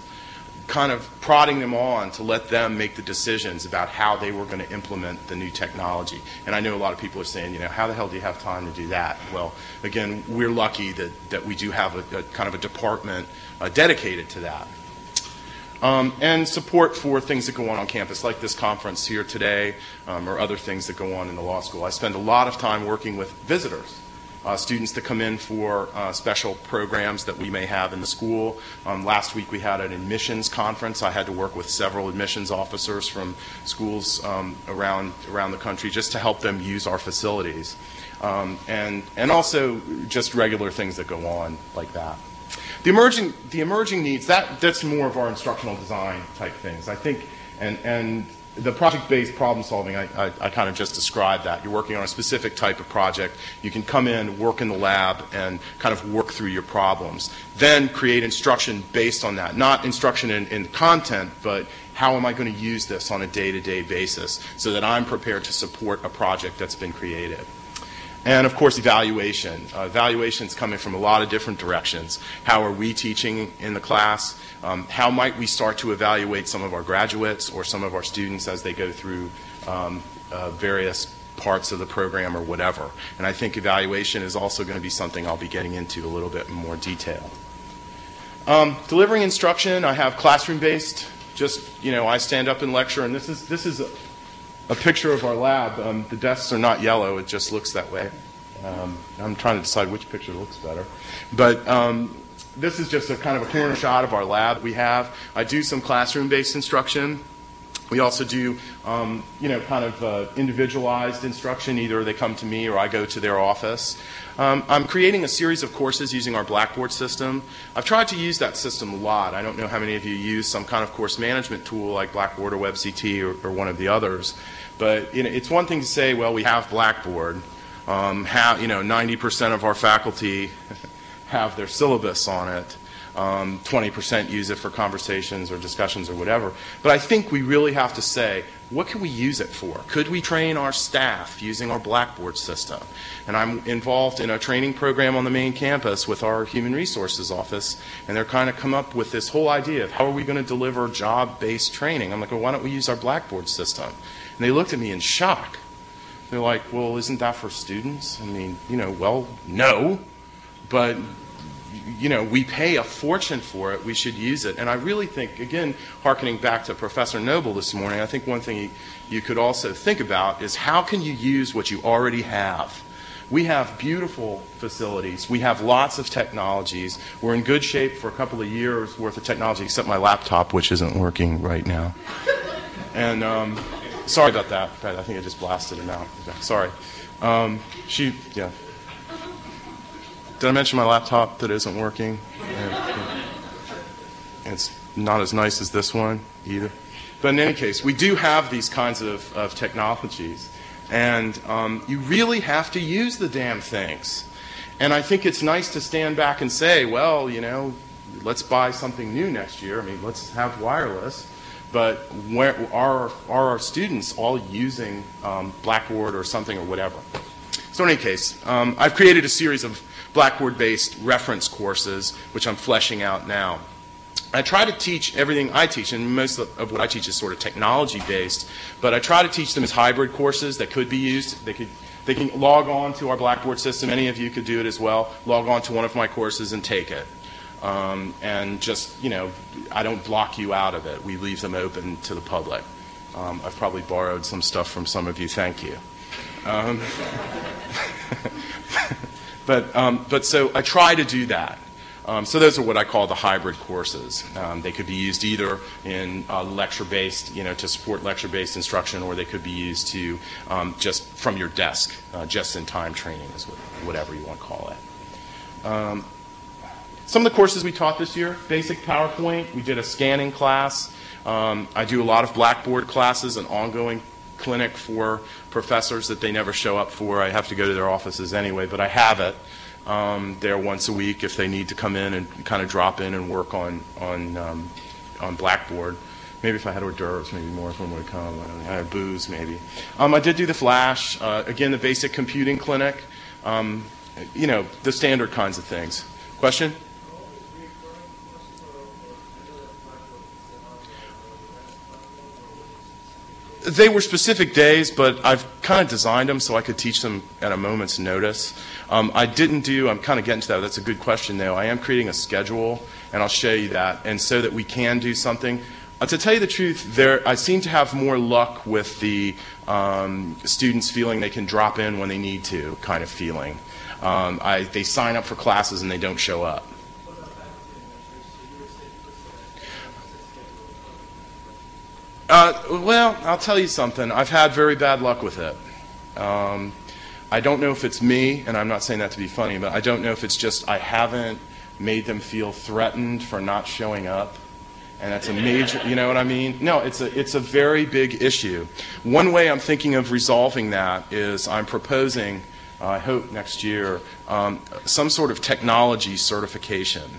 kind of prodding them on to let them make the decisions about how they were going to implement the new technology. And I know a lot of people are saying, you know, how the hell do you have time to do that? Well, again, we're lucky that we do have a kind of a department dedicated to that. And support for things that go on campus, like this conference here today, or other things that go on in the law school. I spend a lot of time working with visitors. Students that come in for special programs that we may have in the school. Last week we had an admissions conference. I had to work with several admissions officers from schools around the country just to help them use our facilities. And also just regular things that go on like that. The emerging needs, that's more of our instructional design type things. I think, and the project-based problem solving, I kind of just described that. You're working on a specific type of project. You can come in, work in the lab, and kind of work through your problems. Then create instruction based on that. Not instruction in content, but how am I going to use this on a day-to-day basis so that I'm prepared to support a project that's been created. And, of course, evaluation. Evaluation is coming from a lot of different directions. How are we teaching in the class? How might we start to evaluate some of our graduates or some of our students as they go through various parts of the program or whatever? And I think evaluation is also going to be something I'll be getting into a little bit in more detail. Delivering instruction, I have classroom-based. Just, you know, I stand up and lecture, and this is a picture of our lab. The desks are not yellow. It just looks that way. I'm trying to decide which picture looks better. But this is just a kind of a corner shot of our lab we have. I do some classroom-based instruction. We also do, kind of individualized instruction. Either they come to me or I go to their office. I'm creating a series of courses using our Blackboard system. I've tried to use that system a lot. I don't know how many of you use some kind of course management tool like Blackboard or WebCT or one of the others. But it's one thing to say, well, we have Blackboard. 90% of our faculty have their syllabus on it. 20% use it for conversations or discussions or whatever. But I think we really have to say, what can we use it for? Could we train our staff using our Blackboard system? And I'm involved in a training program on the main campus with our Human Resources office, and they're kind of come up with this whole idea of how are we going to deliver job-based training? I'm like, well, why don't we use our Blackboard system? And they looked at me in shock. They're like, well, isn't that for students? I mean, well, no, but we pay a fortune for it. We should use it. And I really think, again, hearkening back to Professor Noble this morning, I think one thing you could also think about is how can you use what you already have? We have beautiful facilities. We have lots of technologies. We're in good shape for a couple of years worth of technology, except my laptop, which isn't working right now. And sorry about that. I think I just blasted him out. Sorry. Yeah. Did I mention my laptop that isn't working? It's not as nice as this one either. But in any case, we do have these kinds of technologies. And you really have to use the damn things. And I think it's nice to stand back and say, well, let's buy something new next year. I mean, let's have wireless. But where are our students all using Blackboard or something or whatever? So in any case, I've created a series of Blackboard-based reference courses, which I'm fleshing out now. I try to teach everything I teach, and most of what I teach is sort of technology-based, but I try to teach them as hybrid courses that could be used. They can log on to our Blackboard system. Any of you could do it as well. Log on to one of my courses and take it. And just, I don't block you out of it. We leave them open to the public. I've probably borrowed some stuff from some of you. Thank you. But so I try to do that. So those are what I call the hybrid courses. They could be used either in lecture-based, to support lecture-based instruction, or they could be used to just from your desk, just-in-time training is whatever you want to call it. Some of the courses we taught this year, basic PowerPoint. We did a scanning class. I do a lot of Blackboard classes, an ongoing clinic for professors that they never show up for. I have to go to their offices anyway, but I have it there once a week if they need to come in and kind of drop in and work on Blackboard. Maybe if I had hors d'oeuvres, maybe more if one would come. I had booze, maybe. I did do the Flash. Again, the basic computing clinic. The standard kinds of things. Question? They were specific days, but I've kind of designed them so I could teach them at a moment's notice. I'm kind of getting to that. That's a good question, though. I am creating a schedule, and I'll show you that. And so that we can do something. To tell you the truth, I seem to have more luck with the students feeling they can drop in when they need to kind of feeling. They sign up for classes and they don't show up. Well, I'll tell you something. I've had very bad luck with it. I don't know if it's me, and I'm not saying that to be funny, but I don't know if it's just I haven't made them feel threatened for not showing up. And that's a major, you know what I mean? No, it's a very big issue. One way I'm thinking of resolving that is I'm proposing, I hope next year, some sort of technology certification.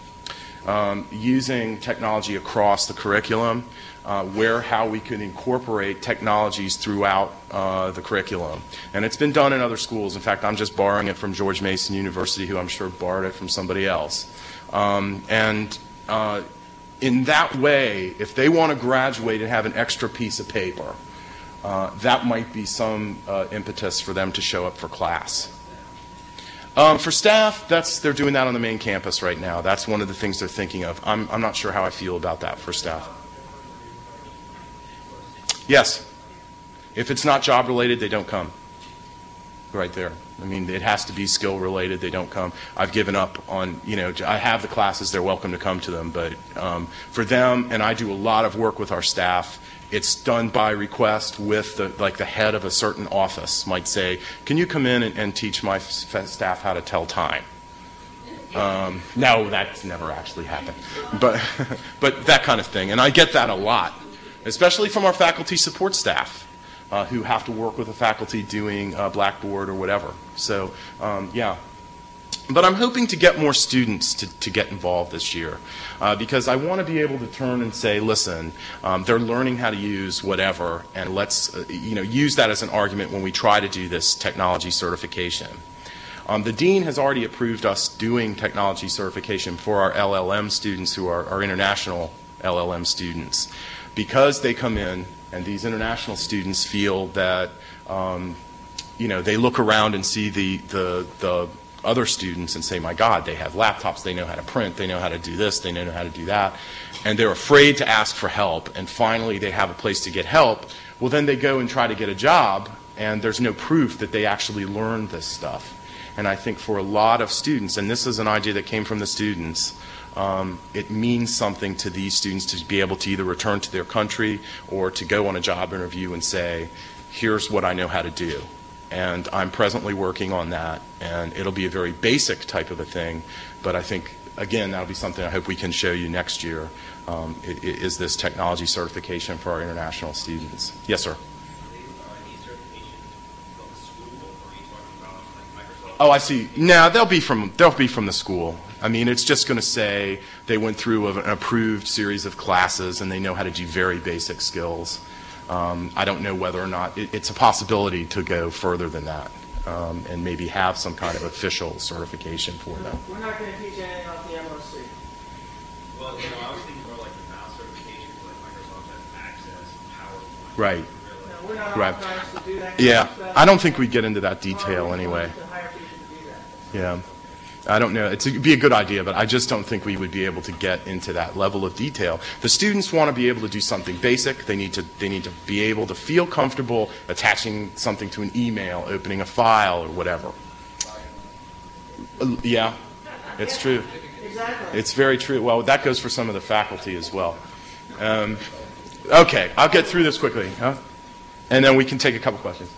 Using technology across the curriculum, how we can incorporate technologies throughout the curriculum. And it's been done in other schools. In fact, I'm just borrowing it from George Mason University, who I'm sure borrowed it from somebody else. In that way, if they want to graduate and have an extra piece of paper, that might be some impetus for them to show up for class. For staff, they're doing that on the main campus right now. That's one of the things they're thinking of. I'm not sure how I feel about that for staff. Yes. If it's not job related, they don't come. Right there. I mean, it has to be skill related. They don't come. I've given up on, I have the classes. They're welcome to come to them. But for them, and I do a lot of work with our staff, it's done by request with the head of a certain office might say, can you come in and teach my staff how to tell time? No, that's never actually happened. But that kind of thing. And I get that a lot, especially from our faculty support staff who have to work with the faculty doing Blackboard or whatever. So, yeah. But I'm hoping to get more students to get involved this year because I want to be able to turn and say, listen, they're learning how to use whatever, and let's use that as an argument when we try to do this technology certification. The dean has already approved us doing technology certification for our LLM students who are our international LLM students because they come in and these international students feel that they look around and see the other students and say, my God, they have laptops, they know how to print, they know how to do this, they know how to do that, and they're afraid to ask for help, and finally they have a place to get help. Well, then they go and try to get a job, and there's no proof that they actually learned this stuff. And I think for a lot of students, and this is an idea that came from the students, it means something to these students to be able to either return to their country or to go on a job interview and say, here's what I know how to do. And I'm presently working on that, and it'll be a very basic type of a thing, but I think, again, that'll be something I hope we can show you next year, is this technology certification for our international students. Yes, sir? Oh, I see. No, they'll be from the school. I mean, it's just going to say they went through an approved series of classes and they know how to do very basic skills. I don't know whether or not it's a possibility to go further than that and maybe have some kind of official certification for them. We're not going to teach anything about the MOC. Well, I was thinking more like the mouse certification, like Microsoft has access, PowerPoint. Right. No, we're not Right. authorized to do that. Yeah, I don't think we get into that detail anyway. To hire people to do that. Yeah. I don't know. It'd be a good idea, but I just don't think we would be able to get into that level of detail. The students want to be able to do something basic. They need to be able to feel comfortable attaching something to an email, opening a file, or whatever. Yeah, it's true. Exactly. It's very true. Well, that goes for some of the faculty as well. Okay, I'll get through this quickly, and then we can take a couple questions.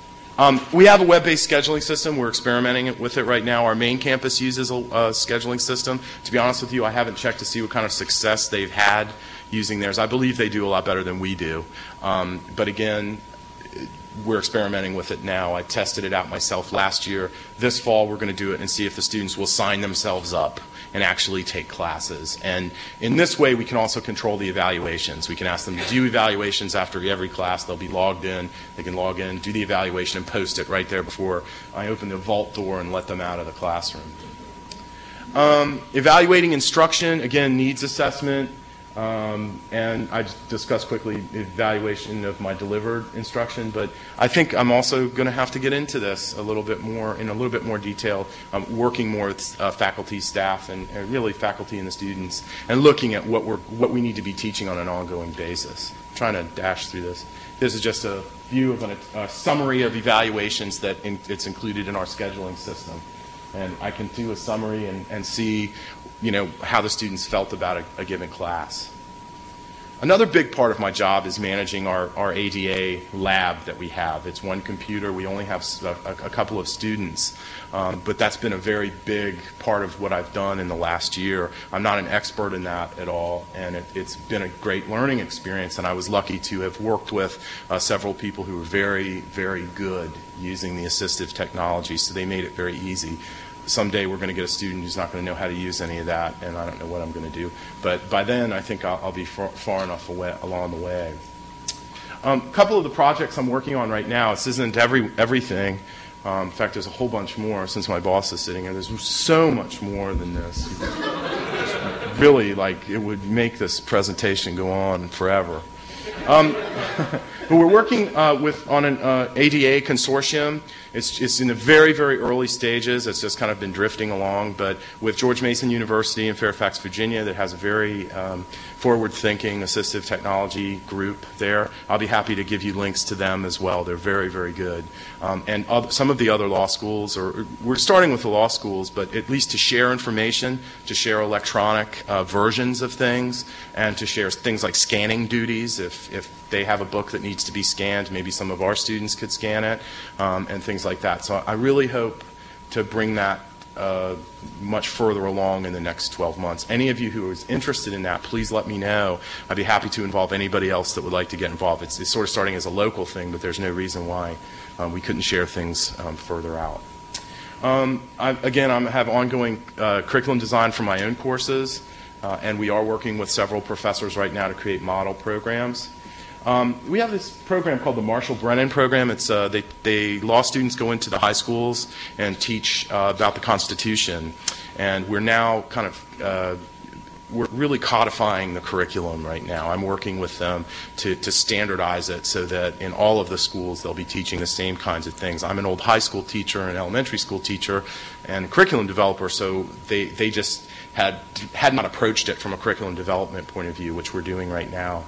We have a web-based scheduling system. We're experimenting with it right now. Our main campus uses a scheduling system. To be honest with you, I haven't checked to see what kind of success they've had using theirs. I believe they do a lot better than we do. But again, we're experimenting with it now. I tested it out myself last year. This fall, we're going to do it and see if the students will sign themselves up and actually take classes. And in this way, we can also control the evaluations. We can ask them to do evaluations after every class. They'll be logged in. They can log in, do the evaluation, and post it right there before I open the vault door and let them out of the classroom. Evaluating instruction, again, needs assessment. And I just discussed quickly evaluation of my delivered instruction, but I think I'm also going to have to get into this a little bit more, in a little bit more detail, working more with faculty, staff, and really faculty and the students, and looking at what we need to be teaching on an ongoing basis. I'm trying to dash through this. This is just a view of a summary of evaluations that it's included in our scheduling system. And I can do a summary and see how the students felt about a given class. Another big part of my job is managing our ADA lab that we have. It's one computer. We only have a couple of students, but that's been a very big part of what I've done in the last year. I'm not an expert in that at all, and it's been a great learning experience, and I was lucky to have worked with several people who were very, very good using the assistive technology, so they made it very easy. Someday we're going to get a student who's not going to know how to use any of that, and I don't know what I'm going to do. But by then, I think I'll be far enough along the way. A couple of the projects I'm working on right now, this isn't everything. In fact, there's a whole bunch more since my boss is sitting here. There's so much more than this. Really, it would make this presentation go on forever. But we're working on an ADA consortium. It's in the very, very early stages. It's just kind of been drifting along. But with George Mason University in Fairfax, Virginia, that has a very forward-thinking assistive technology group there, I'll be happy to give you links to them as well. They're very, very good. And some of the other law schools, or we're starting with the law schools, but at least to share information, to share electronic versions of things, and to share things like scanning duties. If they have a book that needs to be scanned, maybe some of our students could scan it, and things like that. So I really hope to bring that much further along in the next 12 months. Any of you who is interested in that, please let me know. I'd be happy to involve anybody else that would like to get involved. It's sort of starting as a local thing, but there's no reason why we couldn't share things further out. I have ongoing curriculum design for my own courses, and we are working with several professors right now to create model programs. We have this program called the Marshall Brennan Program. It's law students go into the high schools and teach about the Constitution, and we're now kind of we're really codifying the curriculum right now. I'm working with them to standardize it so that in all of the schools they'll be teaching the same kinds of things. I'm an old high school teacher, an elementary school teacher, and a curriculum developer, so they just had not approached it from a curriculum development point of view, which we're doing right now.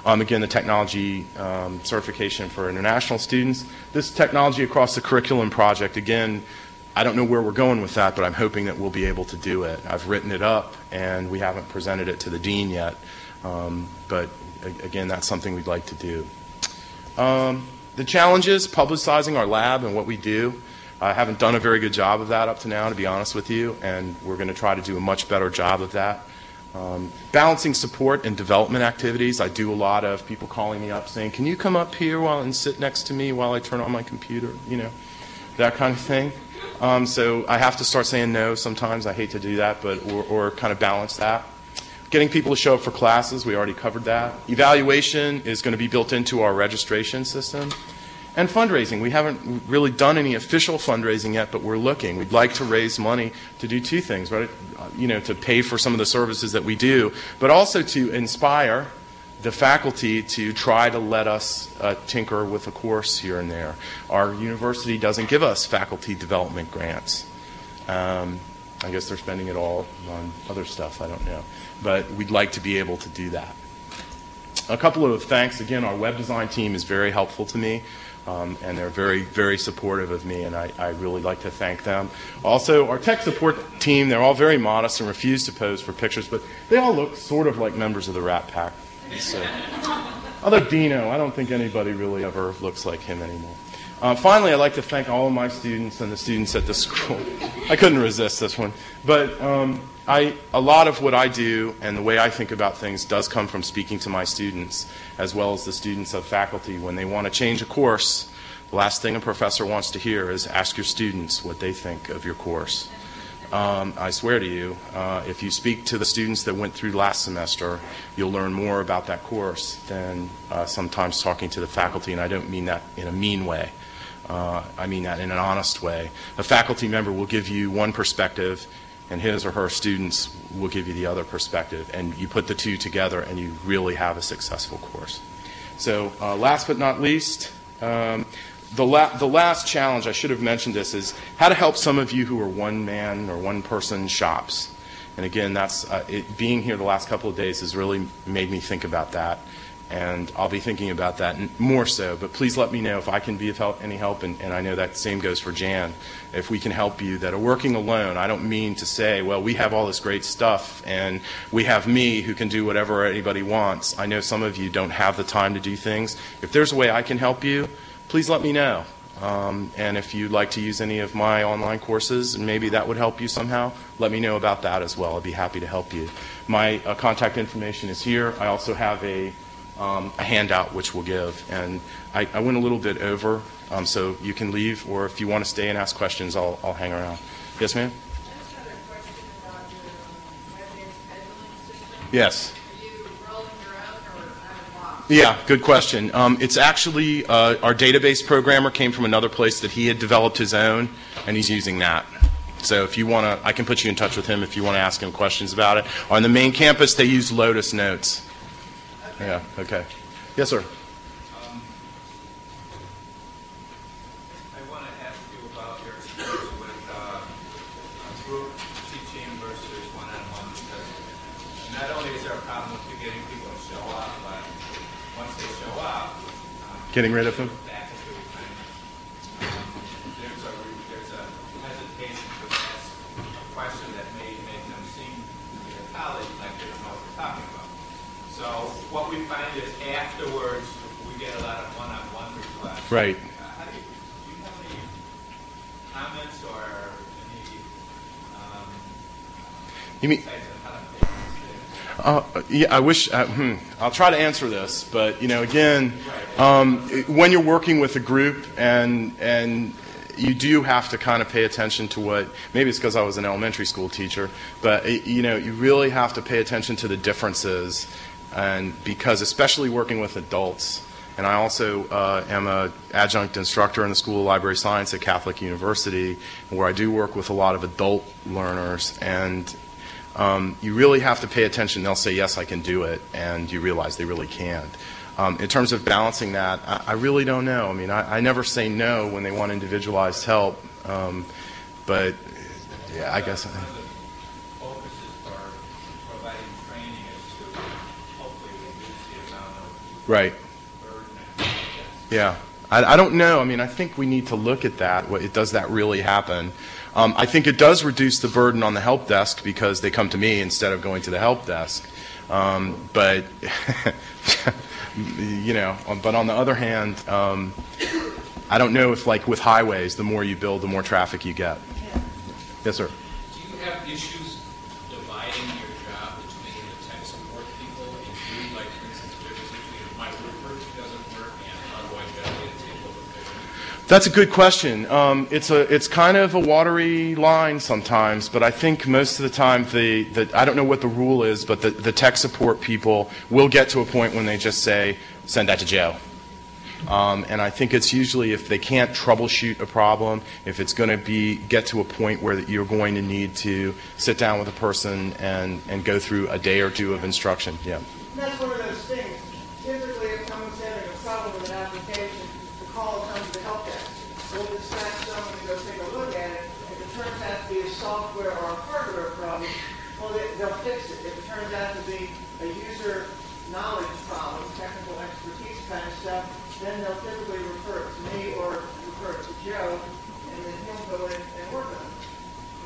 Again, the technology certification for international students. This technology across the curriculum project, again, I don't know where we're going with that, but I'm hoping that we'll be able to do it. I've written it up, and we haven't presented it to the dean yet. But again, that's something we'd like to do. The challenge is publicizing our lab and what we do. I haven't done a very good job of that up to now, to be honest with you, and we're going to try to do a much better job of that. Balancing support and development activities. I do a lot of people calling me up saying, can you come up here and sit next to me while I turn on my computer, that kind of thing. So I have to start saying no sometimes. I hate to do that, but or kind of balance that. Getting people to show up for classes, we already covered that. Evaluation is going to be built into our registration system. And fundraising. We haven't really done any official fundraising yet, but we're looking. We'd like to raise money to do two things, right? To pay for some of the services that we do, but also to inspire the faculty to try to let us tinker with a course here and there. Our university doesn't give us faculty development grants. I guess they're spending it all on other stuff, I don't know. But we'd like to be able to do that. A couple of thanks. Again, our web design team is very helpful to me. And they're very, very supportive of me, and I really like to thank them. Also, our tech support team, they're all very modest and refuse to pose for pictures, but they all look sort of like members of the Rat Pack. So, although Dino, I don't think anybody really ever looks like him anymore. Finally, I'd like to thank all of my students and the students at the school. I couldn't resist this one. But a lot of what I do and the way I think about things does come from speaking to my students, as well as the students of faculty. When they want to change a course, the last thing a professor wants to hear is ask your students what they think of your course. I swear to you, if you speak to the students that went through last semester, you'll learn more about that course than sometimes talking to the faculty, and I don't mean that in a mean way. I mean that in an honest way. A faculty member will give you one perspective, and his or her students will give you the other perspective, and you put the two together and you really have a successful course. So last but not least, the last challenge, I should have mentioned this, is how to help some of you who are one-man or one-person shops. And again, that's being here the last couple of days has really made me think about that. And I'll be thinking about that more so. But please let me know if I can be of any help, and I know that same goes for Jan. If we can help you that are working alone, I don't mean to say, well, we have all this great stuff, and we have me who can do whatever anybody wants. I know some of you don't have the time to do things. If there's a way I can help you, please let me know. And if you'd like to use any of my online courses, and maybe that would help you somehow, let me know about that as well. I'd be happy to help you. My contact information is here. I also have a handout which we'll give. And I went a little bit over, so you can leave, or if you want to stay and ask questions, I'll hang around. Yes, ma'am? I just had a question about your web-based scheduling system. Yes. Are you rolling your own or out of box? Yeah, good question. It's actually, our database programmer came from another place that he had developed his own, and he's using that. So if you want to, I can put you in touch with him if you want to ask him questions about it. On the main campus, they use Lotus Notes. Okay. Yeah, okay. Yes, sir. I want to ask you there's one-on-one, because not only is there a problem with getting people to show up, but once they show up, Getting rid of them? back into refinement. There's a hesitation to ask a question that may make them seem to their colleagues like they don't know what they're talking about. So what we find is afterwards we get a lot of one-on-one requests. Right. How do you have any comments or any You mean? insights on how to make this? Yeah, I wish. I'll try to answer this, but again, when you're working with a group and you do have to kind of pay attention to what. Maybe it's because I was an elementary school teacher, but you really have to pay attention to the differences, and because especially working with adults. And I also am an adjunct instructor in the School of Library Science at Catholic University, where I do work with a lot of adult learners, and you really have to pay attention. They'll say, yes, I can do it, and you realize they really can't. In terms of balancing that, I really don't know. I mean, I never say no when they want individualized help, but yeah, I guess. One of the focuses for providing training is to hopefully reduce the amount of Right. burden and stress. Yeah. I don't know. I mean, I think we need to look at that. Does that really happen? I think it does reduce the burden on the help desk because they come to me instead of going to the help desk. But, but on the other hand, I don't know if, like with highways, the more you build, the more traffic you get. Yes, sir. Do you have issues dividing your job between the tech support people and you, like, for instance, difference between my work doesn't work and how do I get a table with there? That's a good question. It's kind of a watery line sometimes, but I think most of the time I don't know what the rule is, but the tech support people will get to a point when they just say, send that to Joe. And I think it's usually if they can't troubleshoot a problem, if it's going to get to a point where you're going to need to sit down with a person and go through a day or two of instruction. Yeah. And that's one of those things. Typically, if someone's having a problem with an application, the call comes to the help desk. We'll dispatch someone to go take a look at it. If it turns out to be a software or a hardware problem, well, they'll fix it. If it turns out to be a user knowledge problem, technical expertise kind of stuff, then they'll typically refer it to me or refer it to Joe, and then he'll go in and work on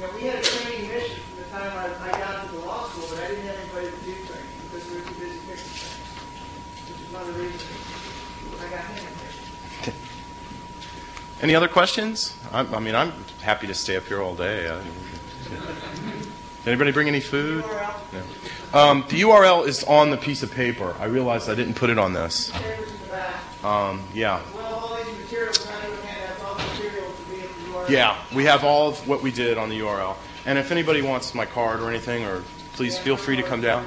it. We had a training mission from the time I got to the law school, but I didn't have anybody to do training because we were too busy fixing things, which is one of the reasons I got him in here. Any other questions? I'm happy to stay up here all day. Did anybody bring any food? URL? No. The URL is on the piece of paper. I realized I didn't put it on this. Papers in the back. Yeah. Well, all these materials, not even handouts, all the materials to be at the URL. Yeah, we have all of what we did on the URL. And if anybody wants my card or anything, or please feel free to come down.